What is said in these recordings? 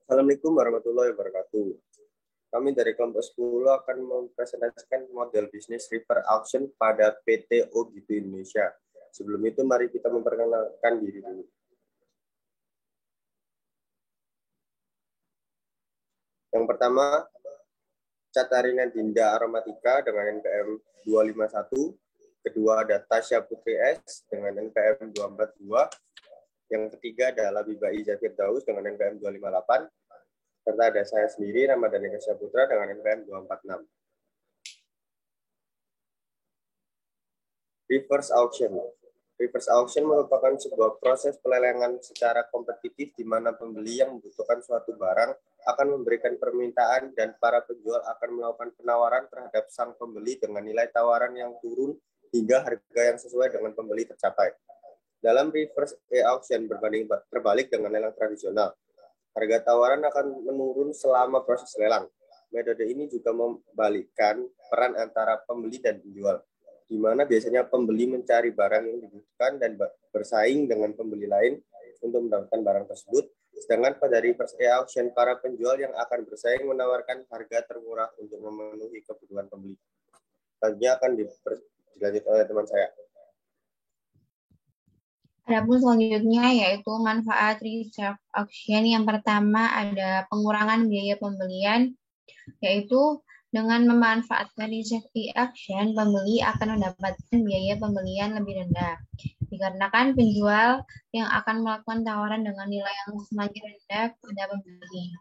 Assalamualaikum warahmatullahi wabarakatuh. Kami dari kelompok 10 akan mempresentasikan model bisnis reverse auction pada PT OGP Indonesia. Sebelum itu, mari kita memperkenalkan diri dulu. Yang pertama, Catarina Dinda Aromatika dengan NPM 251. Kedua ada Tasya Putri S dengan NPM 242. Yang ketiga adalah Biba Iza Firdaus dengan NPM 258. Serta ada saya sendiri, Ramadhani Kasya Putra dengan NPM 246. Reverse auction. Reverse auction merupakan sebuah proses pelelangan secara kompetitif di mana pembeli yang membutuhkan suatu barang akan memberikan permintaan dan para penjual akan melakukan penawaran terhadap sang pembeli dengan nilai tawaran yang turun hingga harga yang sesuai dengan pembeli tercapai. Dalam reverse auction berbanding terbalik dengan lelang tradisional, harga tawaran akan menurun selama proses lelang. Metode ini juga membalikkan peran antara pembeli dan penjual, di mana biasanya pembeli mencari barang yang dibutuhkan dan bersaing dengan pembeli lain untuk mendapatkan barang tersebut. Sedangkan pada reverse auction, para penjual yang akan bersaing menawarkan harga termurah untuk memenuhi kebutuhan pembeli. Selanjutnya akan dilanjutkan oleh teman saya. Adapun selanjutnya yaitu manfaat reverse auction. Yang pertama ada pengurangan biaya pembelian, yaitu dengan memanfaatkan reverse auction, pembeli akan mendapatkan biaya pembelian lebih rendah, dikarenakan penjual yang akan melakukan tawaran dengan nilai yang semakin rendah pada pembeli.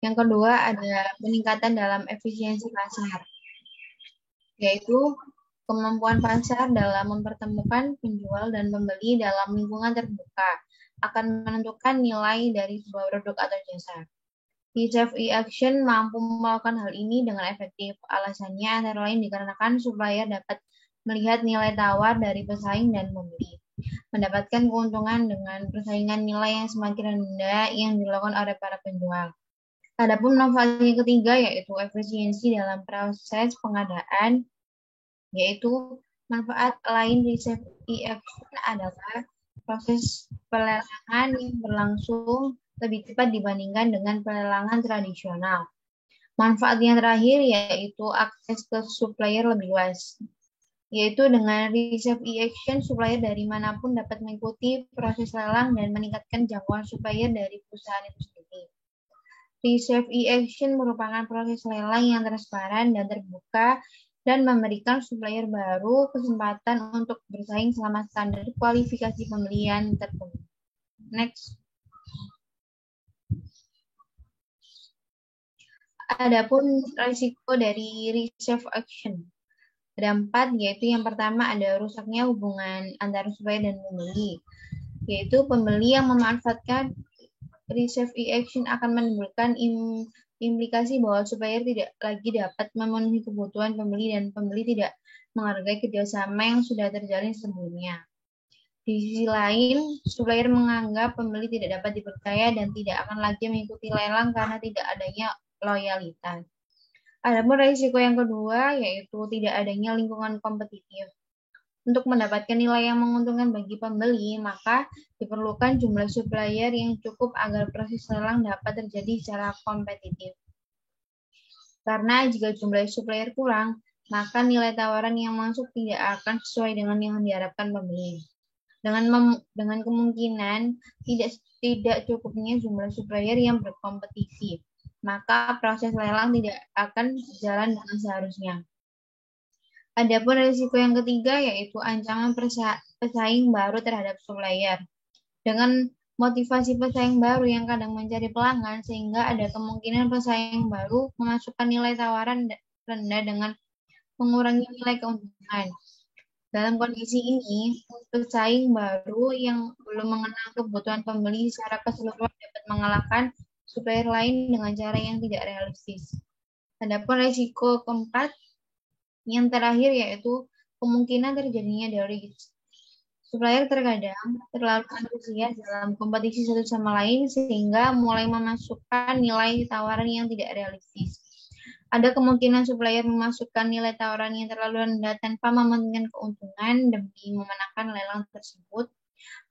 Yang kedua ada peningkatan dalam efisiensi pasar, yaitu kemampuan pasar dalam mempertemukan penjual dan pembeli dalam lingkungan terbuka akan menentukan nilai dari sebuah produk atau jasa. Reverse auction mampu melakukan hal ini dengan efektif. Alasannya antara lain dikarenakan supplier dapat melihat nilai tawar dari pesaing dan pembeli, mendapatkan keuntungan dengan persaingan nilai yang semakin rendah yang dilakukan oleh para penjual. Adapun manfaat yang ketiga yaitu efisiensi dalam proses pengadaan, yaitu manfaat lain reverse auction adalah proses pelelangan yang berlangsung lebih cepat dibandingkan dengan pelelangan tradisional. Manfaat yang terakhir yaitu akses ke supplier lebih luas, yaitu dengan reverse auction, supplier dari manapun dapat mengikuti proses lelang dan meningkatkan jangkauan supplier dari perusahaan itu sendiri. Reverse auction merupakan proses lelang yang transparan dan terbuka dan memberikan supplier baru kesempatan untuk bersaing selama standar kualifikasi pembelian terpenuhi. Next. Adapun risiko dari reverse auction. Ada 4, yaitu yang pertama ada rusaknya hubungan antara supplier dan pembeli, yaitu pembeli yang memanfaatkan reverse auction akan menimbulkan implikasi bahwa supplier tidak lagi dapat memenuhi kebutuhan pembeli dan pembeli tidak menghargai kerjasama yang sudah terjalin sebelumnya. Di sisi lain, supplier menganggap pembeli tidak dapat dipercaya dan tidak akan lagi mengikuti lelang karena tidak adanya loyalitas. Adapun risiko yang kedua yaitu tidak adanya lingkungan kompetitif. Untuk mendapatkan nilai yang menguntungkan bagi pembeli, maka diperlukan jumlah supplier yang cukup agar proses lelang dapat terjadi secara kompetitif. Karena jika jumlah supplier kurang, maka nilai tawaran yang masuk tidak akan sesuai dengan yang diharapkan pembeli. Dengan kemungkinan tidak cukupnya jumlah supplier yang berkompetisi, maka proses lelang tidak akan berjalan dengan seharusnya. Adapun risiko yang ketiga yaitu ancaman pesaing baru terhadap supplier. Dengan motivasi pesaing baru yang kadang mencari pelanggan, sehingga ada kemungkinan pesaing baru memasukkan nilai tawaran rendah dengan mengurangi nilai keuntungan. Dalam kondisi ini, pesaing baru yang belum mengenal kebutuhan pembeli secara keseluruhan dapat mengalahkan supplier lain dengan cara yang tidak realistis. Adapun risiko keempat yang terakhir yaitu kemungkinan terjadinya dari supplier terkadang terlalu antusias dalam kompetisi satu sama lain sehingga mulai memasukkan nilai tawaran yang tidak realistis. Ada kemungkinan supplier memasukkan nilai tawaran yang terlalu rendah tanpa mementingkan keuntungan demi memenangkan lelang tersebut,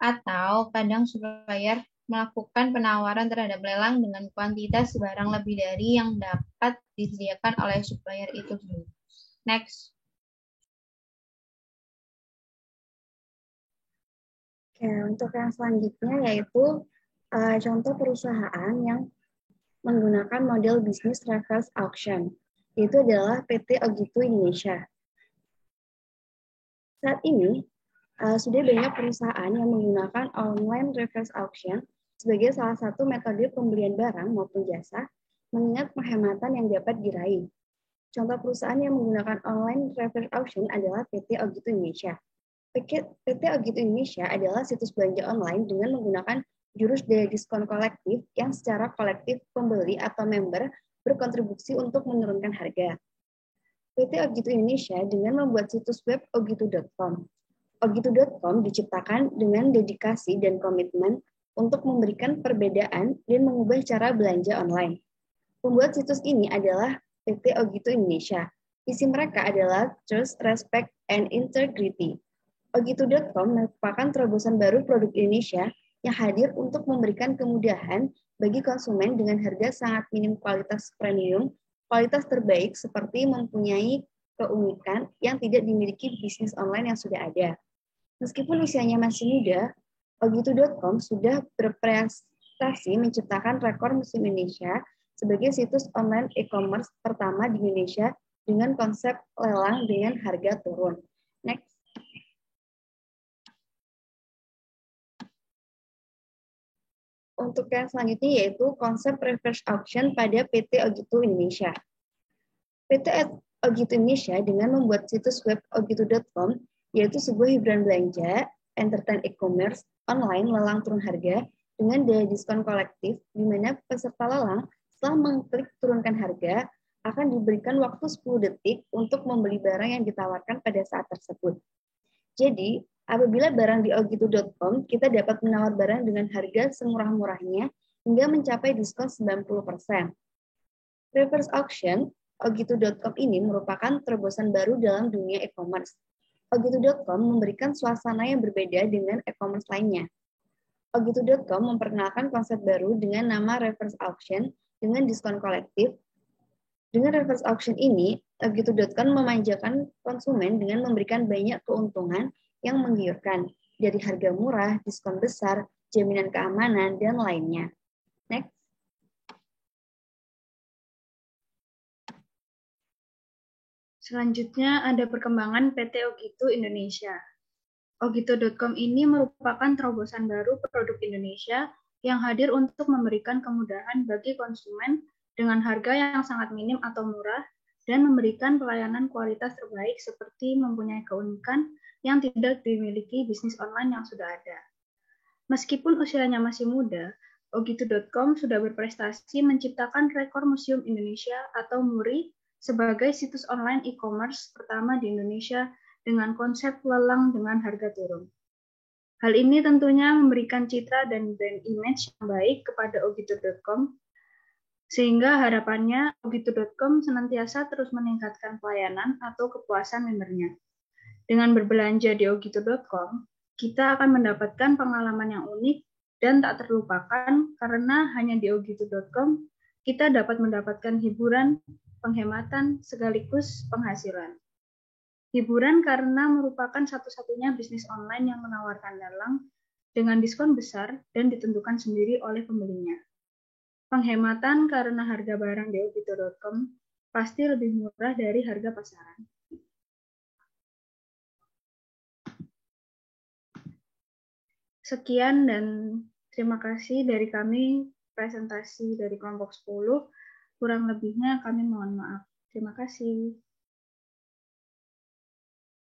atau kadang supplier melakukan penawaran terhadap lelang dengan kuantitas barang lebih dari yang dapat disediakan oleh supplier itu sendiri. Next. Oke, untuk yang selanjutnya yaitu contoh perusahaan yang menggunakan model bisnis reverse auction, yaitu adalah PT Ogitu Indonesia. Saat ini, sudah banyak perusahaan yang menggunakan online reverse auction sebagai salah satu metode pembelian barang maupun jasa, mengingat penghematan yang dapat diraih. Contoh perusahaan yang menggunakan online reverse auction adalah PT Ogitu Indonesia. PT Ogitu Indonesia adalah situs belanja online dengan menggunakan jurus daya diskon kolektif yang secara kolektif pembeli atau member berkontribusi untuk menurunkan harga. PT Ogitu Indonesia dengan membuat situs web ogitu.com. Ogitu.com diciptakan dengan dedikasi dan komitmen untuk memberikan perbedaan dan mengubah cara belanja online. Pembuat situs ini adalah PT Ogitu Indonesia. Visi mereka adalah Trust, Respect, and Integrity. Ogitu.com merupakan terobosan baru produk Indonesia yang hadir untuk memberikan kemudahan bagi konsumen dengan harga sangat minim kualitas premium, kualitas terbaik seperti mempunyai keunikan yang tidak dimiliki bisnis online yang sudah ada. Meskipun usianya masih muda, Ogitu.com sudah berprestasi menciptakan rekor musim Indonesia sebagai situs online e-commerce pertama di Indonesia dengan konsep lelang dengan harga turun. Next. Untuk yang selanjutnya yaitu konsep reverse auction pada PT Ogitu Indonesia. PT Ogitu Indonesia dengan membuat situs web ogitu.com, yaitu sebuah hiburan belanja, entertain e-commerce, online lelang turun harga dengan daya diskon kolektif, di mana peserta lelang setelah mengklik turunkan harga akan diberikan waktu 10 detik untuk membeli barang yang ditawarkan pada saat tersebut. Jadi, apabila barang di ogitu.com, kita dapat menawar barang dengan harga semurah-murahnya hingga mencapai diskon 90%. Reverse auction, ogitu.com ini merupakan terobosan baru dalam dunia e-commerce. Ogitu.com memberikan suasana yang berbeda dengan e-commerce lainnya. Ogitu.com memperkenalkan konsep baru dengan nama reverse auction dengan diskon kolektif. Dengan reverse auction ini, Ogitu.com memanjakan konsumen dengan memberikan banyak keuntungan yang menggiurkan, dari harga murah, diskon besar, jaminan keamanan, dan lainnya. Next. Selanjutnya ada perkembangan PT Ogitu Indonesia. Ogitu.com ini merupakan terobosan baru produk Indonesia yang hadir untuk memberikan kemudahan bagi konsumen dengan harga yang sangat minim atau murah dan memberikan pelayanan kualitas terbaik seperti mempunyai keunikan yang tidak dimiliki bisnis online yang sudah ada. Meskipun usianya masih muda, Ogitu.com sudah berprestasi menciptakan rekor Museum Indonesia atau MURI sebagai situs online e-commerce pertama di Indonesia dengan konsep lelang dengan harga turun. Hal ini tentunya memberikan citra dan brand image yang baik kepada Ogitu.com, sehingga harapannya Ogitu.com senantiasa terus meningkatkan pelayanan atau kepuasan membernya. Dengan berbelanja di Ogitu.com, kita akan mendapatkan pengalaman yang unik dan tak terlupakan karena hanya di Ogitu.com kita dapat mendapatkan hiburan, penghematan, sekaligus penghasilan. Hiburan karena merupakan satu-satunya bisnis online yang menawarkan lelang dengan diskon besar dan ditentukan sendiri oleh pembelinya. Penghematan karena harga barang di Ogitu.com pasti lebih murah dari harga pasaran. Sekian dan terima kasih dari kami presentasi dari kelompok 10. Kurang lebihnya kami mohon maaf. Terima kasih.